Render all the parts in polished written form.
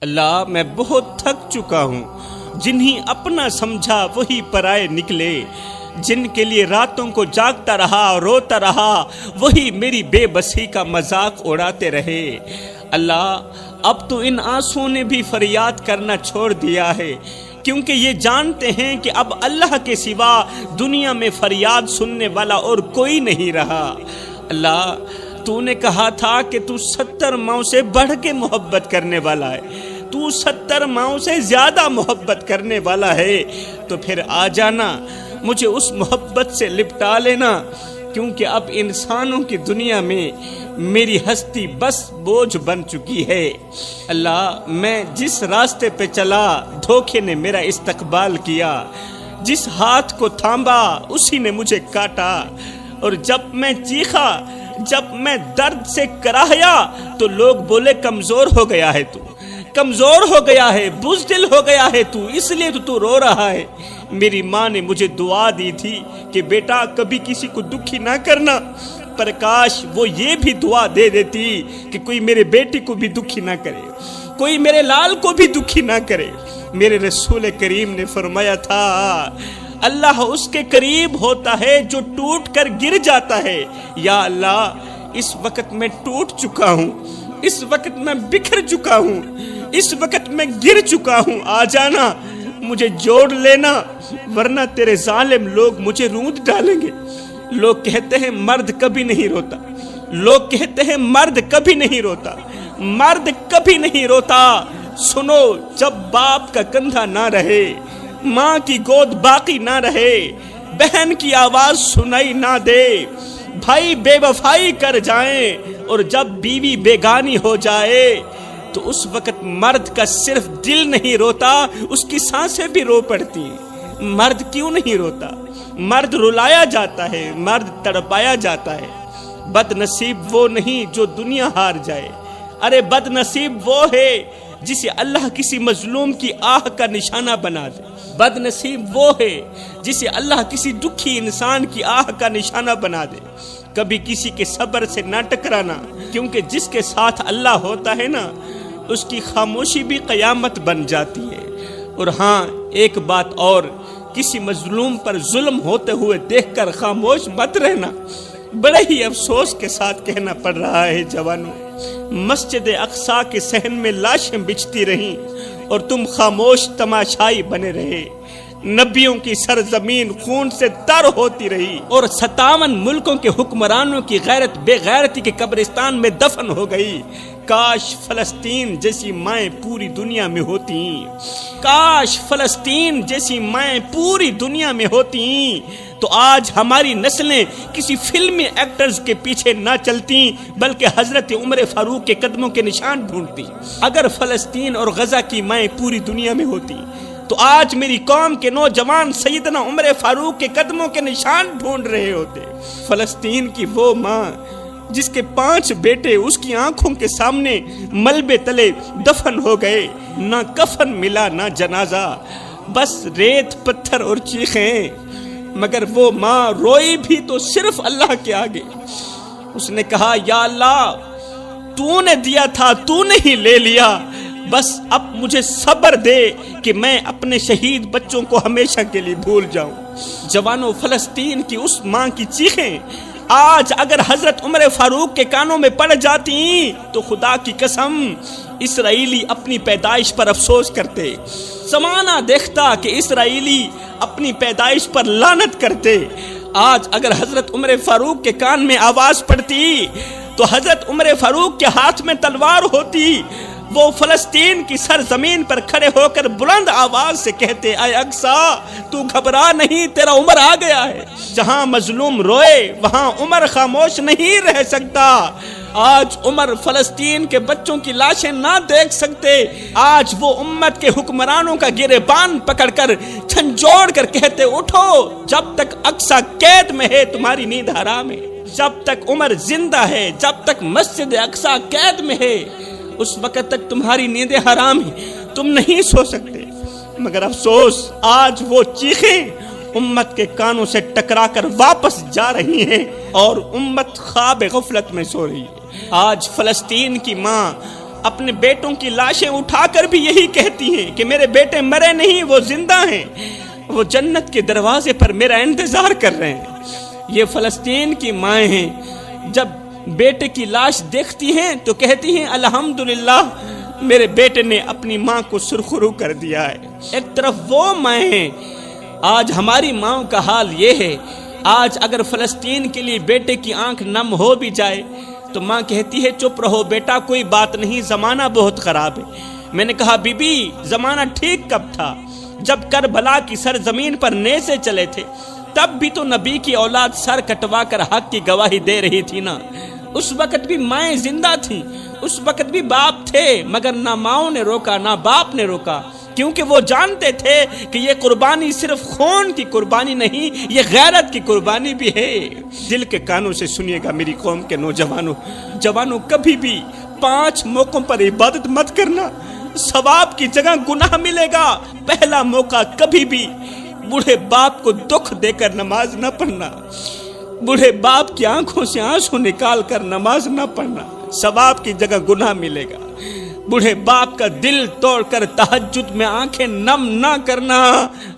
اللہ میں بہت تھک چکا ہوں، جنہیں اپنا سمجھا وہی پرائے نکلے، جن کے لیے راتوں کو جاگتا رہا اور روتا رہا وہی میری بے بسی کا مذاق اڑاتے رہے۔ اللہ اب تو ان آنسوؤں نے بھی فریاد کرنا چھوڑ دیا ہے، کیونکہ یہ جانتے ہیں کہ اب اللہ کے سوا دنیا میں فریاد سننے والا اور کوئی نہیں رہا۔ اللہ تو نے کہا تھا کہ تو 70 ماؤں سے بڑھ کے محبت کرنے والا ہے، تو 70 ماؤں سے زیادہ محبت کرنے والا ہے، تو پھر آ جانا، مجھے اس محبت سے لپٹا لینا، کیونکہ اب انسانوں کی دنیا میں میری ہستی بس بوجھ بن چکی ہے۔ اللہ میں جس راستے پہ چلا دھوکے نے میرا استقبال کیا، جس ہاتھ کو تھامبا اسی نے مجھے کاٹا، اور جب میں چیخا، جب میں درد سے کراہیا تو لوگ بولے کمزور ہو گیا ہے تو، کمزور ہو گیا ہے، بزدل ہو گیا ہے تو، اس لیے تو رو رہا ہے۔ میری ماں نے مجھے دعا دی تھی کہ بیٹا کبھی کسی کو دکھی نہ کرنا، پر کاش وہ یہ بھی دعا دے دیتی کہ کوئی میرے بیٹی کو بھی دکھی نہ کرے، کوئی میرے لال کو بھی دکھی نہ کرے۔ میرے رسول کریم نے فرمایا تھا اللہ اس کے قریب ہوتا ہے جو ٹوٹ کر گر جاتا ہے۔ یا اللہ اس وقت میں ٹوٹ چکا ہوں، اس وقت میں بکھر چکا ہوں، اس وقت میں گر چکا ہوں، آ جانا، مجھے جوڑ لینا، ورنہ تیرے ظالم لوگ مجھے روند ڈالیں گے۔ لوگ کہتے ہیں مرد کبھی نہیں روتا، لوگ کہتے ہیں مرد کبھی نہیں روتا، مرد کبھی نہیں روتا۔ سنو، جب باپ کا کندھا نہ رہے، ماں کی گود باقی نہ رہے، بہن کی آواز سنائی نہ دے، بھائی بے وفائی کر جائیں، اور جب بیوی بیگانی ہو جائے تو اس وقت مرد کا صرف دل نہیں روتا، اس کی سانسیں بھی رو پڑتی۔ مرد کیوں نہیں روتا؟ مرد رلایا جاتا ہے، مرد تڑپایا جاتا ہے۔ بد نصیب وہ نہیں جو دنیا ہار جائے، ارے بد نصیب وہ ہے جسے اللہ کسی مظلوم کی آہ کا نشانہ بنا دے، بد نصیب وہ ہے جسے اللہ کسی دکھی انسان کی آہ کا نشانہ بنا دے۔ کبھی کسی کے صبر سے نہ ٹکرانا، کیونکہ جس کے ساتھ اللہ ہوتا ہے نا، اس کی خاموشی بھی قیامت بن جاتی ہے۔ اور ہاں ایک بات اور، کسی مظلوم پر ظلم ہوتے ہوئے دیکھ کر خاموش مت رہنا۔ بڑے ہی افسوس کے ساتھ کہنا پڑ رہا ہے جوانوں، مسجد اقصی کے صحن میں لاشیں بچتی رہیں اور تم خاموش تماشائی بنے رہے۔ نبیوں کی سرزمین خون سے تر ہوتی رہی، اور 57 ملکوں کے حکمرانوں کی غیرت بے غیرتی کے قبرستان میں دفن ہو گئی۔ کاش فلسطین جیسی مائیں پوری دنیا میں ہوتی، کاش فلسطین جیسی مائیں پوری دنیا میں ہوتی، تو آج ہماری نسلیں کسی فلمی ایکٹرز کے پیچھے نہ چلتی، بلکہ حضرت عمر فاروق کے قدموں کے نشان ڈھونڈتی۔ اگر فلسطین اور غزہ کی مائیں پوری دنیا میں ہوتی تو آج میری قوم کے نوجوان سیدنا عمر فاروق کے قدموں کے نشان ڈھونڈ رہے ہوتے۔ فلسطین کی وہ ماں جس کے 5 بیٹے اس کی آنکھوں کے سامنے ملبے تلے دفن ہو گئے، نہ کفن ملا نہ جنازہ، بس ریت پتھر اور چیخیں، مگر وہ ماں روئی بھی تو صرف اللہ کے آگے۔ اس نے کہا یا اللہ تو نے دیا تھا، تو نے ہی لے لیا، بس اب مجھے صبر دے کہ میں اپنے شہید بچوں کو ہمیشہ کے لیے بھول جاؤں۔ جوانوں، فلسطین کی اس ماں کی چیخیں آج اگر حضرت عمر فاروق کے کانوں میں پڑ جاتی تو خدا کی قسم اسرائیلی اپنی پیدائش پر افسوس کرتے، زمانہ دیکھتا کہ اسرائیلی اپنی پیدائش پر لعنت کرتے۔ آج اگر حضرت عمر فاروق کے کان میں آواز پڑتی تو حضرت عمر فاروق کے ہاتھ میں تلوار ہوتی، وہ فلسطین کی سرزمین پر کھڑے ہو کر بلند آواز سے کہتے اے اقصی تو گھبرا نہیں، تیرا عمر آ گیا ہے۔ جہاں مظلوم روئے وہاں عمر خاموش نہیں رہ سکتا۔ آج عمر فلسطین کے بچوں کی لاشیں نہ دیکھ سکتے، آج وہ امت کے حکمرانوں کا گریبان پکڑ کر جھنجھوڑ کر کہتے اٹھو، جب تک اقصی قید میں ہے تمہاری نیند حرام ہے، جب تک عمر زندہ ہے، جب تک مسجد اقصی قید میں ہے، اس وقت تک تمہاری نیندیں حرام ہیں، تم نہیں سو سکتے۔ مگر افسوس آج وہ چیخیں امت کے کانوں سے ٹکرا کر واپس جا رہی ہیں اور امت خواب غفلت میں سو رہی ہے۔ آج فلسطین کی ماں اپنے بیٹوں کی لاشیں اٹھا کر بھی یہی کہتی ہیں کہ میرے بیٹے مرے نہیں، وہ زندہ ہیں، وہ جنت کے دروازے پر میرا انتظار کر رہے ہیں۔ یہ فلسطین کی مائیں ہیں، جب بیٹے کی لاش دیکھتی ہیں تو کہتی ہیں الحمدللہ میرے بیٹے نے اپنی ماں کو سرخرو کر دیا ہے۔ ایک طرف وہ مائیں ہیں، آج ہماری ماں کا حال یہ ہے، آج اگر فلسطین کے لیے بیٹے کی آنکھ نم ہو بھی جائے تو ماں کہتی ہے چپ رہو بیٹا، کوئی بات نہیں، زمانہ بہت خراب ہے۔ میں نے کہا بی بی زمانہ ٹھیک کب تھا؟ جب کربلا کی سرزمین پر نیزے چلے تھے تب بھی تو نبی کی اولاد سر کٹوا کر حق کی گواہی دے رہی تھی نا۔ اس وقت بھی مائیں زندہ تھیں، اس وقت بھی باپ تھے، مگر نہ ماؤں نے روکا نہ باپ نے روکا، کیونکہ وہ جانتے تھے کہ یہ قربانی صرف خون کی قربانی نہیں، یہ غیرت کی قربانی بھی ہے۔ دل کے کانوں سے سنیے گا میری قوم کے جوانوں، کبھی بھی 5 موقعوں پر عبادت مت کرنا، ثواب کی جگہ گناہ ملے گا۔ پہلا موقع کبھی بھی بوڑھے باپ کو دکھ دے کر نماز نہ پڑھنا، بوڑھے باپ کی آنکھوں سے آنسو نکال کر نماز نہ پڑھنا، ثواب کی جگہ گناہ ملے گا۔ بوڑھے باپ کا دل توڑ کر تہجد میں آنکھیں نم نہ کرنا،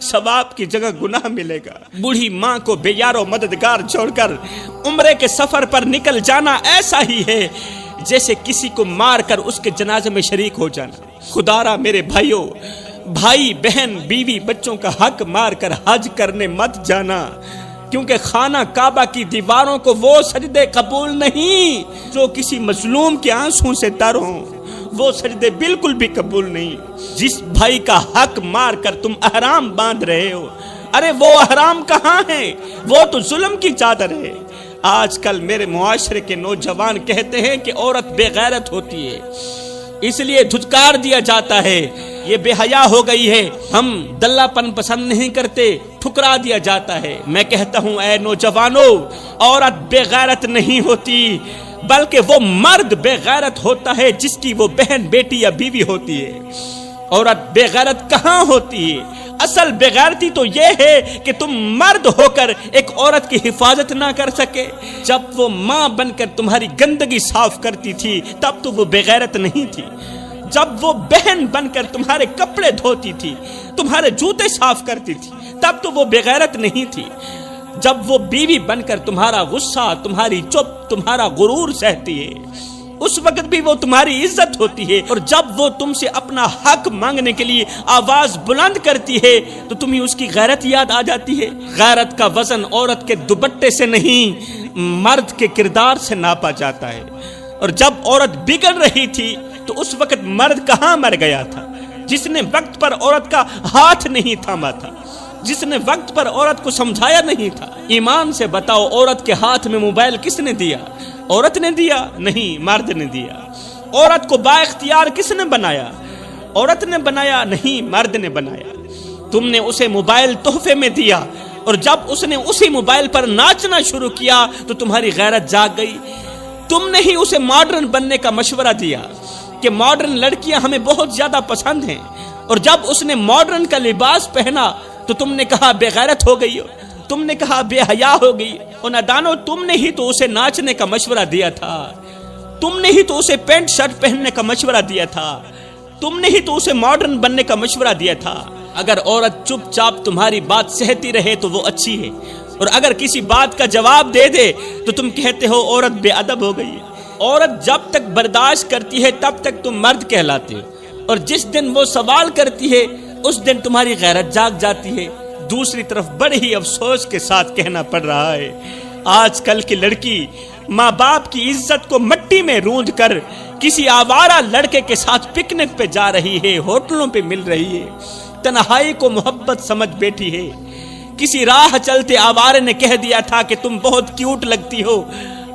ثواب کی جگہ گناہ ملے گا۔ بوڑھی ماں کو بے یار و مددگار چھوڑ کر عمرے کے سفر پر نکل جانا ایسا ہی ہے جیسے کسی کو مار کر اس کے جنازے میں شریک ہو جانا۔ خدا را میرے بھائیوں، بھائی بہن بیوی بچوں کا حق مار کر حج کرنے مت جانا، کیونکہ خانہ کعبہ کی دیواروں کو وہ سجدے قبول نہیں جو کسی مظلوم کے آنسوں سے تر ہوں، وہ سجدے بالکل بھی قبول نہیں۔ جس بھائی کا حق مار کر تم احرام باندھ رہے ہو، ارے وہ احرام کہاں ہے؟ وہ تو ظلم کی چادر ہے۔ آج کل میرے معاشرے کے نوجوان کہتے ہیں کہ عورت بے غیرت ہوتی ہے، اس لیے دھتکار دیا جاتا ہے، یہ بے حیا ہو گئی ہے، ہم دلہ پن پسند نہیں کرتے، ٹھکرا دیا جاتا ہے۔ میں کہتا ہوں اے نوجوانوں، عورت بے غیرت نہیں ہوتی، بلکہ وہ مرد بے غیرت ہوتا ہے جس کی وہ بہن بیٹی یا بیوی ہوتی ہے۔ عورت بے غیرت کہاں ہوتی ہے؟ اصل بے غیرتی تو یہ ہے کہ تم مرد ہو کر ایک عورت کی حفاظت نہ کر سکے۔ جب وہ ماں بن کر تمہاری گندگی صاف کرتی تھی تب تو وہ بے غیرت نہیں تھی، جب وہ بہن بن کر تمہارے کپڑے دھوتی تھی، تمہارے جوتے صاف کرتی تھی تب تو وہ بے غیرت نہیں تھی، جب وہ بیوی بن کر تمہارا غصہ، تمہاری چپ، تمہارا غرور سہتی ہے اس وقت بھی وہ تمہاری عزت ہوتی ہے، اور جب وہ تم سے اپنا حق مانگنے کے لیے آواز بلند کرتی ہے تو تمہیں اس کی غیرت یاد آ جاتی ہے۔ غیرت کا وزن عورت کے دوپٹے سے نہیں مرد کے کردار سے ناپا جاتا ہے، اور جب عورت بگڑ رہی تھی تو اس وقت مرد کہاں مر گیا تھا؟ جس نے وقت پر عورت کا ہاتھ نہیں تھاما تھا، جس نے وقت پر عورت کو سمجھایا نہیں تھا۔ ایمان سے بتاؤ عورت کے ہاتھ میں موبائل کس نے دیا؟ عورت نے دیا؟ نہیں، مرد نے دیا۔ عورت کو با اختیار کس نے بنایا؟ عورت نے بنایا؟ نہیں، مرد نے بنایا۔ تم نے اسے موبائل تحفے میں دیا، اور جب اس نے اسی موبائل پر ناچنا شروع کیا تو تمہاری غیرت جاگ گئی۔ تم نے ہی اسے ماڈرن بننے کا مشورہ دیا کہ ماڈرن لڑکیاں ہمیں بہت زیادہ پسند ہیں، اور جب اس نے ماڈرن کا لباس پہنا تو تم نے کہا بے غیرت ہو گئی ہو، تم نے کہا بے حیا ہو گئی۔ اور نادانو، تم نے ہی تو اسے ناچنے کا مشورہ دیا تھا، تم نے ہی تو اسے پینٹ شرٹ پہننے کا مشورہ دیا تھا، تم نے ہی تو اسے ماڈرن بننے کا مشورہ دیا تھا۔ اگر عورت چپ چاپ تمہاری بات سہتی رہے تو وہ اچھی ہے، اور اگر کسی بات کا جواب دے دے تو تم کہتے ہو عورت بے ادب ہو گئی ہے۔ عورت جب تک برداشت کرتی ہے تب تک تم مرد کہلاتے ہو، اور جس دن وہ سوال کرتی ہے اس دن تمہاری غیرت جاگ جاتی ہے۔ دوسری طرف بڑے ہی افسوس کے ساتھ کہنا پڑ رہا ہے، آج کل کی لڑکی ماں باپ کی عزت کو مٹی میں روند کر کسی آوارہ لڑکے کے ساتھ پکنک پہ جا رہی ہے، ہوٹلوں پہ مل رہی ہے، تنہائی کو محبت سمجھ بیٹھی ہے۔ کسی راہ چلتے آوارے نے کہہ دیا تھا کہ تم بہت کیوٹ لگتی ہو،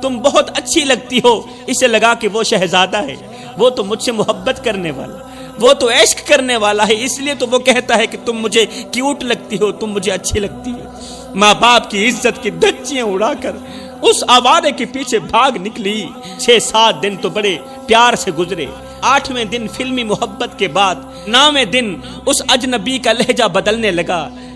تم بہت اچھی لگتی ہو، اسے لگا کہ وہ شہزادہ ہے، وہ تو مجھ سے محبت کرنے والا، وہ تو عشق کرنے والا ہے، اس لیے تو وہ کہتا ہے کہ تم مجھے کیوٹ لگتی ہو، تم مجھے اچھی لگتی ہو۔ ماں باپ کی عزت کی دھچیاں اڑا کر اس آوارے کے پیچھے بھاگ نکلی۔ 6-7 دن تو بڑے پیار سے گزرے، 8ویں دن فلمی محبت کے بعد 9ویں دن اس اجنبی کا لہجہ بدلنے لگا،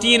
3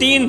3,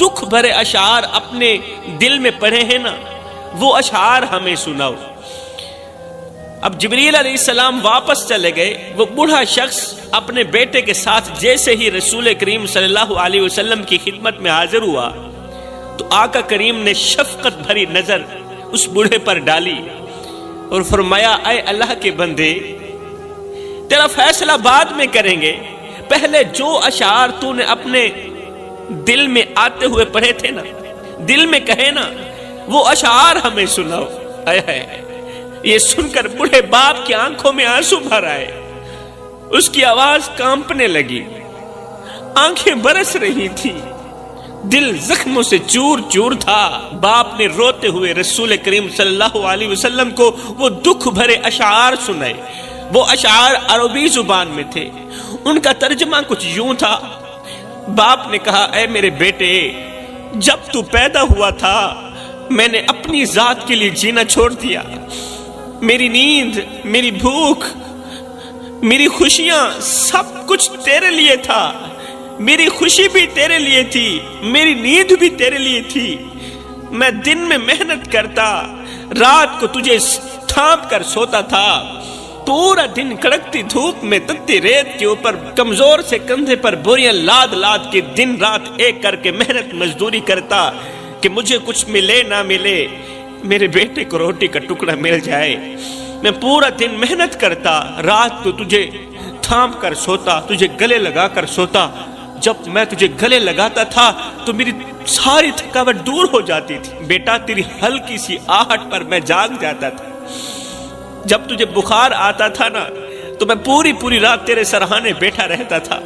دکھ بھرے اشعار اپنے دل میں پڑھے ہیں نا، وہ اشعار ہمیں سناؤ۔ اب جبریل علیہ السلام واپس چلے گئے۔ وہ بوڑھا شخص اپنے بیٹے کے ساتھ جیسے ہی رسول کریم صلی اللہ علیہ وسلم کی خدمت میں حاضر ہوا تو آقا کریم نے شفقت بھری نظر اس بوڑھے پر ڈالی اور فرمایا، اے اللہ کے بندے، تیرا فیصلہ بعد میں کریں گے، پہلے جو اشعار تو نے اپنے دل میں آتے ہوئے پڑھے تھے نا، دل میں کہے نا، وہ اشعار ہمیں سناؤ۔ یہ سن کر بوڑھے باپ کی آنکھوں میں آنسو بھر آئے، اس کی آواز کانپنے لگی، آنکھیں برس رہی تھی، دل زخموں سے چور چور تھا۔ باپ نے روتے ہوئے رسول کریم صلی اللہ علیہ وسلم کو وہ دکھ بھرے اشعار سنائے۔ وہ اشعار عربی زبان میں تھے، ان کا ترجمہ کچھ یوں تھا۔ باپ نے کہا، اے میرے بیٹے، جب تو پیدا ہوا تھا میں نے اپنی ذات کے لیے جینا چھوڑ دیا، میری نیند، میری بھوک، میری خوشیاں، سب کچھ تیرے لیے تھا، میری خوشی بھی تیرے لیے تھی، میری نیند بھی تیرے لیے تھی۔ میں دن میں محنت کرتا، رات کو تجھے تھام کر سوتا تھا، پورا دن کڑکتی دھوپ میں تتی ریت کے اوپر کمزور سے کندھے پر بوریاں لاد لاد کے دن رات ایک کر کے محنت مزدوری کرتا کہ مجھے کچھ ملے نہ ملے، میرے بیٹے کو روٹی کا ٹکڑا مل جائے۔ میں پورا دن محنت کرتا، رات کو تجھے تھام کر سوتا، تجھے گلے لگا کر سوتا۔ جب میں تجھے گلے لگاتا تھا تو میری ساری تھکاوٹ دور ہو جاتی تھی۔ بیٹا، تیری ہلکی سی آہٹ پر میں جاگ جاتا تھا۔ جب تجھے بخار آتا تھا نا تو میں پوری رات تیرے سرہانے بیٹھا رہتا تھا۔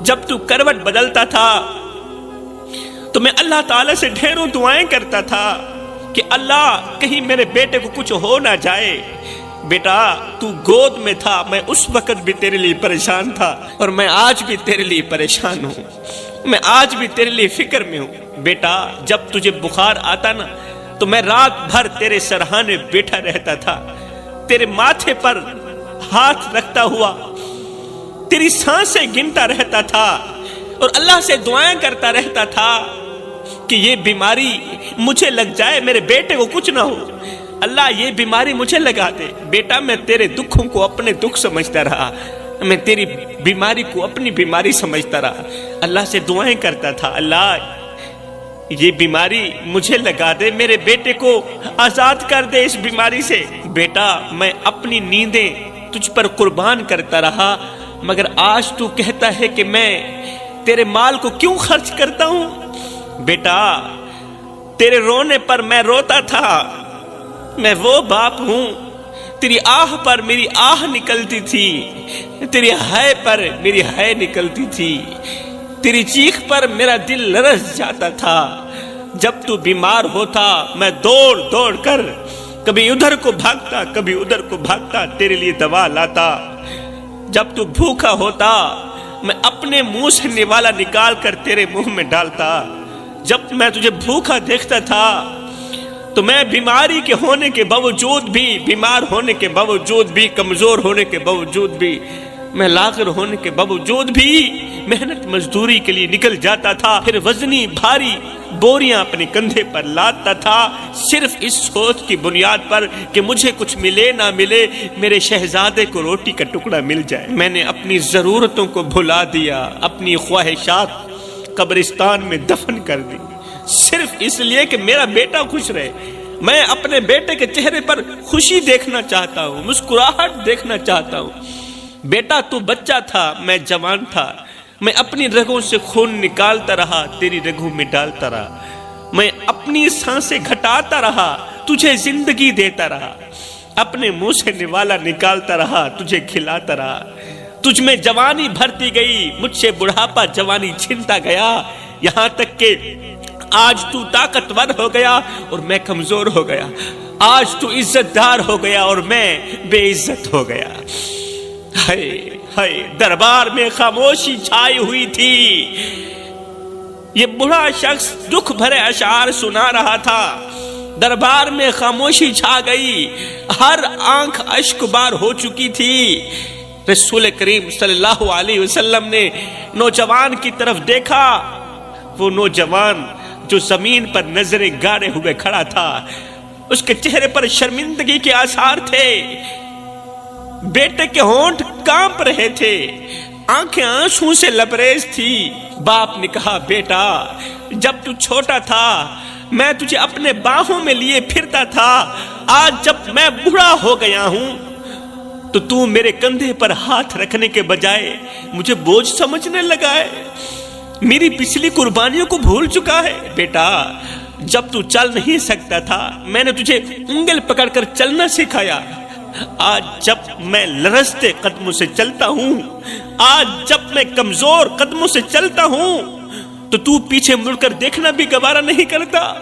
جب تو کروٹ بدلتا تھا تو میں اللہ تعالیٰ سے ڈھیروں دعائیں کرتا تھا کہ اللہ کہیں میرے بیٹے کو کچھ ہو نہ جائے۔ بیٹا، تو گود میں تھا، میں اس وقت بھی تیرے لیے پریشان تھا اور میں آج بھی تیرے لیے پریشان ہوں، میں آج بھی تیرے لیے فکر میں ہوں۔ بیٹا، جب تجھے بخار آتا نا تو میں رات بھر تیرے سرہانے بیٹھا رہتا تھا، تیرے ماتھے پر ہاتھ رکھتا ہوا تیری سانسیں گنتا رہتا تھا اور اللہ سے دعائیں کرتا رہتا تھا کہ یہ بیماری مجھے لگ جائے، میرے بیٹے کو کچھ نہ ہو، اللہ یہ بیماری مجھے لگا دے۔ بیٹا، میں تیرے دکھوں کو اپنے دکھ سمجھتا رہا، میں تیری بیماری کو اپنی بیماری سمجھتا رہا، اللہ سے دعائیں کرتا تھا، اللہ یہ بیماری مجھے لگا دے، میرے بیٹے کو آزاد کر دے اس بیماری سے۔ بیٹا، میں اپنی نیندیں تجھ پر قربان کرتا رہا، مگر آج تو کہتا ہے کہ میں تیرے مال کو کیوں خرچ کرتا ہوں؟ بیٹا، تیرے رونے پر میں روتا تھا، میں وہ باپ ہوں، تیری آہ پر میری آہ نکلتی تھی، تیری ہائے پر میری ہائے نکلتی تھی، تیری چیخ پر میرا دل لرز جاتا تھا۔ جب تو بیمار ہوتا میں دوڑ دوڑ کر کبھی ادھر کو بھاگتا کبھی ادھر کو بھاگتا تیرے لیے دوا لاتا۔ جب تو بھوکا ہوتا میں اپنے منہ سے نوالا نکال کر تیرے منہ میں ڈالتا۔ جب میں تجھے بھوکا دیکھتا تھا تو میں بیماری کے ہونے کے باوجود بھی، بیمار ہونے کے باوجود بھی، کمزور ہونے کے باوجود بھی، میں لاغر ہونے کے باوجود بھی محنت مزدوری کے لیے نکل جاتا تھا، پھر وزنی بھاری بوریاں اپنے کندھے پر لاتا تھا، صرف اس سوچ کی بنیاد پر کہ مجھے کچھ ملے نہ ملے، میرے شہزادے کو روٹی کا ٹکڑا مل جائے۔ میں نے اپنی ضرورتوں کو بھلا دیا، اپنی خواہشات قبرستان میں دفن کر دی، صرف اس لیے کہ میرا بیٹا خوش رہے۔ میں اپنے بیٹے کے چہرے پر خوشی دیکھنا چاہتا ہوں، مسکراہٹ دیکھنا چاہتا ہوں۔ بیٹا، تو بچہ تھا، میں جوان تھا، میں اپنی رگوں سے خون نکالتا رہا، تیری رگوں میں ڈالتا رہا، میں اپنی سانسیں گھٹاتا رہا، تجھے زندگی دیتا رہا، اپنے منہ سے نوالا نکالتا رہا، تجھے کھلاتا رہا، تجھ میں جوانی بھرتی گئی، مجھ سے بڑھاپا جوانی چھنتا گیا، یہاں تک کہ آج تو طاقتور ہو گیا اور میں کمزور ہو گیا، آج تو عزت دار ہو گیا اور میں بے عزت ہو گیا۔ ہائے ہائے، دربار میں خاموشی چھائی ہوئی تھی، یہ بڑا شخص دکھ بھرے اشعار سنا رہا تھا، دربار میں خاموشی چھا گئی، ہر آنکھ اشک بار ہو چکی تھی۔ رسول کریم صلی اللہ علیہ وسلم نے نوجوان کی طرف دیکھا، وہ نوجوان جو زمین پر نظریں گاڑے ہوئے کھڑا تھا، اس کے چہرے پر شرمندگی کے آثار تھے، بیٹے کے ہونٹ کانپ رہے تھے، آنکھیں آنسوں سے لبریز تھی۔ باپ نے کہا، بیٹا جب تو چھوٹا تھا میں تجھے اپنے باہوں میں لیے پھرتا تھا، آج جب میں بوڑھا ہو گیا ہوں تو میرے کندھے پر ہاتھ رکھنے کے بجائے مجھے بوجھ سمجھنے لگا ہے، میری پچھلی قربانیوں کو بھول چکا ہے۔ بیٹا جب تو چل نہیں سکتا تھا میں نے تجھے انگل پکڑ کر چلنا سکھایا، آج جب میں لرزتے قدموں سے چلتا ہوں، آج جب میں کمزور قدموں سے چلتا ہوں تو پیچھے مڑ کر دیکھنا بھی گوارا نہیں کرتا۔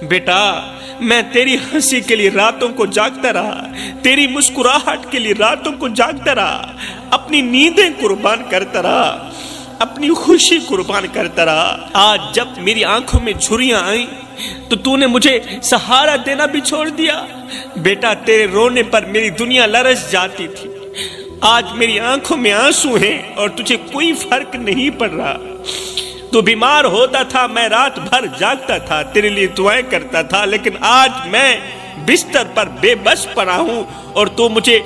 بیٹا میں تیری ہنسی کے لیے راتوں کو جاگتا رہا، تیری مسکراہٹ کے لیے راتوں کو جاگتا رہا، اپنی نیندیں قربان کرتا رہا، اپنی خوشی قربان کرتا رہا۔ آج جب میری آنکھوں میں جھریاں آئیں تو نے مجھے سہارا دینا بھی چھوڑ دیا۔ بیٹا تیرے رونے پر میری دنیا لرز جاتی تھی، آج میری آنکھوں میں آنسو ہیں اور تجھے کوئی فرق نہیں پڑ رہا۔ تو بیمار ہوتا تھا میں رات بھر جاگتا تھا، تیرے لیے دعائیں کرتا تھا، لیکن آج میں بستر پر بے بس پڑا ہوں اور تو مجھے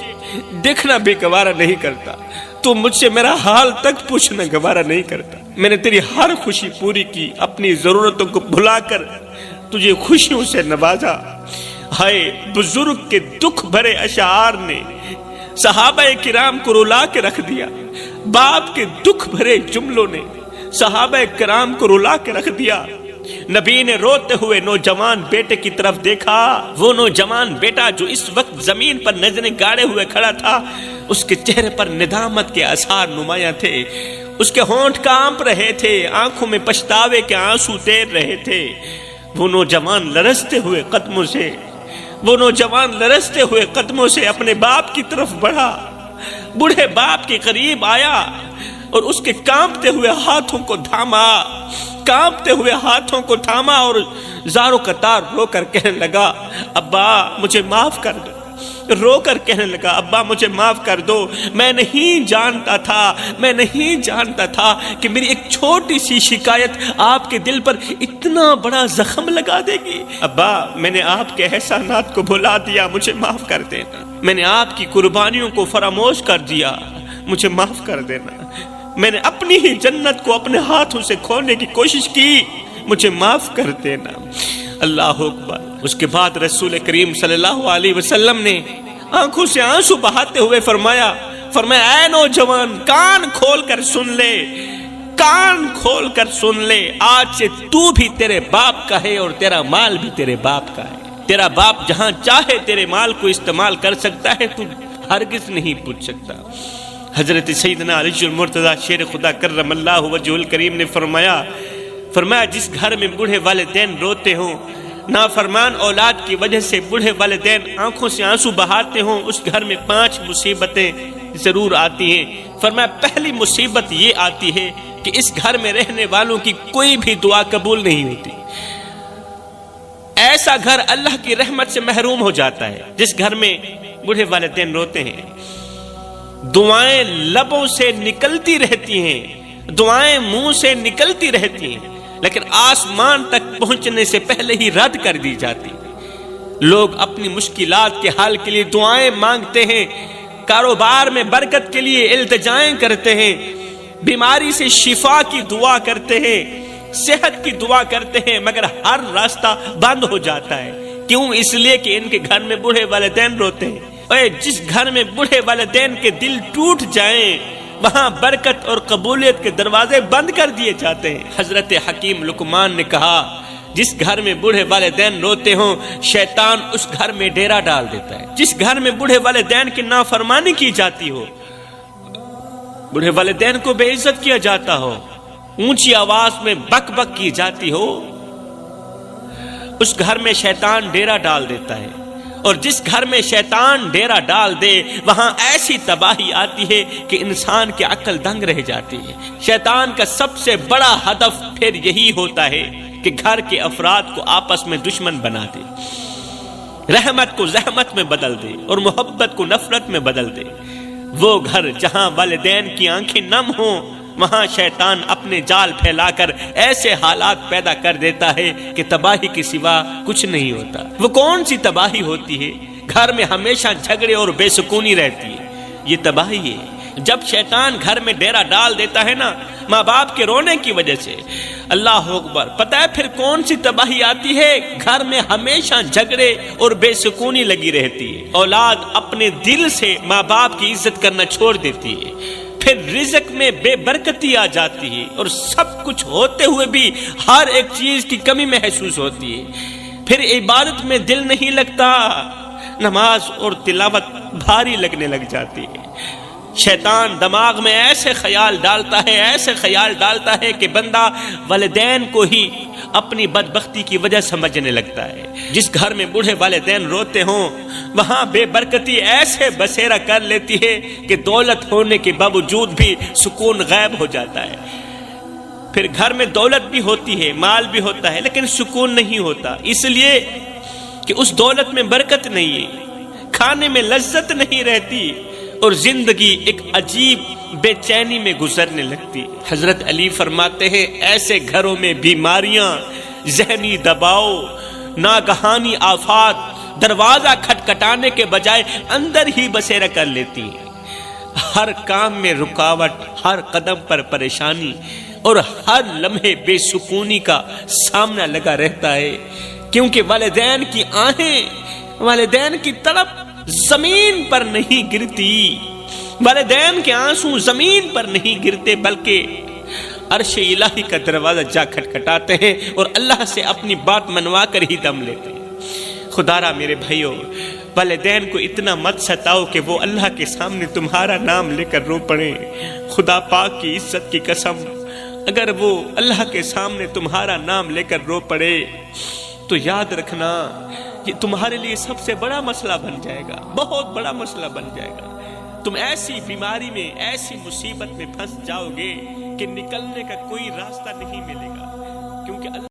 دیکھنا بھی گوارا نہیں کرتا، تو مجھ سے میرا حال تک پوچھنا گوارا نہیں کرتا۔ میں نے تیری ہر خوشی پوری کی، اپنی ضرورتوں کو بھلا کر تجھے خوشیوں سے نوازا۔ ہائے بزرگ کے دکھ بھرے اشعار نے صحابہ کرام کو رلا کے رکھ دیا، باپ کے دکھ بھرے جملوں نے صحابہ کرام کو رلا کے رکھ دیا۔ نبی نے روتے ہوئے نوجوان بیٹے کی طرف دیکھا، وہ نوجوان بیٹا جو اس وقت زمین پر نظریں گاڑے ہوئے کھڑا تھا، اس کے چہرے پر ندامت کے آثار نمایاں تھے، اس کے ہونٹ کانپ رہے تھے، آنکھوں میں پچھتاوے کے آنسو تیر رہے تھے۔ وہ نوجوان لرزتے ہوئے قدموں سے اپنے باپ کی طرف بڑھا، بوڑھے باپ کے قریب آیا اور اس کے کانپتے ہوئے ہاتھوں کو تھاما اور زاروں قطار رو کر کہنے لگا، ابا مجھے معاف کر دو۔ رو کر کہنے لگا، ابا مجھے معاف کر دو، میں نہیں جانتا تھا کہ میری ایک چھوٹی سی شکایت آپ کے دل پر اتنا بڑا زخم لگا دے گی۔ ابا میں نے آپ کے احسانات کو بھلا دیا، مجھے معاف کر دینا، میں نے آپ کی قربانیوں کو فراموش کر دیا، مجھے معاف کر دینا، میں نے اپنی ہی جنت کو اپنے ہاتھوں سے کھونے کی کوشش کی، مجھے معاف کر دینا۔ اللہ اکبر۔ اس کے بعد رسول کریم صلی اللہ علیہ وسلم نے آنکھوں سے آنسو بہاتے ہوئے فرمایا اے نوجوان کان کھول کر سن لے، آج سے تو بھی تیرے باپ کا ہے اور تیرا مال بھی تیرے باپ کا ہے۔ تیرا باپ جہاں چاہے تیرے مال کو استعمال کر سکتا ہے، تو ہرگز نہیں پوچھ سکتا۔ حضرت سیدنا علی المرتضیٰ شیر خدا کرم اللہ وجہہ الکریم نے فرمایا جس گھر میں بوڑھے والدین روتے ہوں، نافرمان اولاد کی وجہ سے بوڑھے والدین آنکھوں سے آنسو بہاتے ہوں، اس گھر میں 5 مصیبتیں ضرور آتی ہیں۔ فرمایا پہلی مصیبت یہ آتی ہے کہ اس گھر میں رہنے والوں کی کوئی بھی دعا قبول نہیں ہوتی۔ ایسا گھر اللہ کی رحمت سے محروم ہو جاتا ہے جس گھر میں بوڑھے والدین روتے ہیں۔ دعائیں لبوں سے نکلتی رہتی ہیں، دعائیں منہ سے نکلتی رہتی ہیں، لیکن آسمان تک پہنچنے سے پہلے ہی رد کر دی جاتی۔ لوگ اپنی مشکلات کے حل کے لیے دعائیں مانگتے ہیں، کاروبار میں برکت کے لیے التجائیں کرتے ہیں، بیماری سے شفا کی دعا کرتے ہیں، صحت کی دعا کرتے ہیں، مگر ہر راستہ بند ہو جاتا ہے۔ کیوں؟ اس لیے کہ ان کے گھر میں بوڑھے والدین روتے ہیں۔ اے جس گھر میں بوڑھے والدین کے دل ٹوٹ جائیں، وہاں برکت اور قبولیت کے دروازے بند کر دیے جاتے ہیں۔ حضرت حکیم لقمان نے کہا جس گھر میں بوڑھے والدین روتے ہوں شیطان اس گھر میں ڈیرا ڈال دیتا ہے۔ جس گھر میں بوڑھے والدین کی نافرمانی کی جاتی ہو، بوڑھے والدین کو بے عزت کیا جاتا ہو، اونچی آواز میں بک بک کی جاتی ہو، اس گھر میں شیطان ڈیرا ڈال دیتا ہے۔ اور جس گھر میں شیطان ڈیرا ڈال دے وہاں ایسی تباہی آتی ہے کہ انسان کی عقل دنگ رہ جاتی ہے۔ شیطان کا سب سے بڑا ہدف پھر یہی ہوتا ہے کہ گھر کے افراد کو آپس میں دشمن بنا دے، رحمت کو زحمت میں بدل دے اور محبت کو نفرت میں بدل دے۔ وہ گھر جہاں والدین کی آنکھیں نم ہوں وہاں شیطان اپنے جال پھیلا کر ایسے حالات پیدا کر دیتا ہے کہ تباہی کے سوا کچھ نہیں ہوتا۔ وہ کون سی تباہی ہوتی ہے؟ گھر میں ہمیشہ جھگڑے اور بے سکونی رہتی ہے، یہ تباہی ہے۔ جب شیطان گھر میں ڈیرا ڈال دیتا ہے نا ماں باپ کے رونے کی وجہ سے، اللہ اکبر، پتہ ہے پھر کون سی تباہی آتی ہے؟ گھر میں ہمیشہ جھگڑے اور بے سکونی لگی رہتی ہے، اولاد اپنے دل سے ماں باپ کی عزت کرنا چھوڑ دیتی ہے، پھر رزق میں بے برکتی آ جاتی ہے اور سب کچھ ہوتے ہوئے بھی ہر ایک چیز کی کمی محسوس ہوتی ہے، پھر عبادت میں دل نہیں لگتا، نماز اور تلاوت بھاری لگنے لگ جاتی ہے۔ شیطان دماغ میں ایسے خیال ڈالتا ہے کہ بندہ والدین کو ہی اپنی بدبختی کی وجہ سمجھنے لگتا ہے۔ جس گھر میں بوڑھے والدین روتے ہوں وہاں بے برکتی ایسے بسیرا کر لیتی ہے کہ دولت ہونے کے باوجود بھی سکون غائب ہو جاتا ہے۔ پھر گھر میں دولت بھی ہوتی ہے، مال بھی ہوتا ہے، لیکن سکون نہیں ہوتا، اس لیے کہ اس دولت میں برکت نہیں ہے، کھانے میں لذت نہیں رہتی اور زندگی ایک عجیب بے چینی میں گزرنے لگتی۔ حضرت علی فرماتے ہیں ایسے گھروں میں بیماریاں، ذہنی دباؤ، ناگہانی آفات دروازہ کھٹکھٹانے کے بجائے اندر ہی بسیرا کر لیتی ہیں۔ ہر کام میں رکاوٹ، ہر قدم پر پریشانی اور ہر لمحے بے سکونی کا سامنا لگا رہتا ہے، کیونکہ والدین کی آہیں، والدین کی تڑپ زمین پر نہیں گرتی، والدین کے آنسو زمین پر نہیں گرتے بلکہ عرش الہی کا دروازہ جا کھٹکھٹاتے ہیں اور اللہ سے اپنی بات منوا کر ہی دم لیتے ہیں۔ خدا را میرے بھائیوں، والدین کو اتنا مت ستاؤ کہ وہ اللہ کے سامنے تمہارا نام لے کر رو پڑیں۔ خدا پاک کی عزت کی قسم، اگر وہ اللہ کے سامنے تمہارا نام لے کر رو پڑے تو یاد رکھنا یہ تمہارے لیے سب سے بڑا مسئلہ بن جائے گا، بہت بڑا مسئلہ بن جائے گا۔ تم ایسی بیماری میں، ایسی مصیبت میں پھنس جاؤ گے کہ نکلنے کا کوئی راستہ نہیں ملے گا۔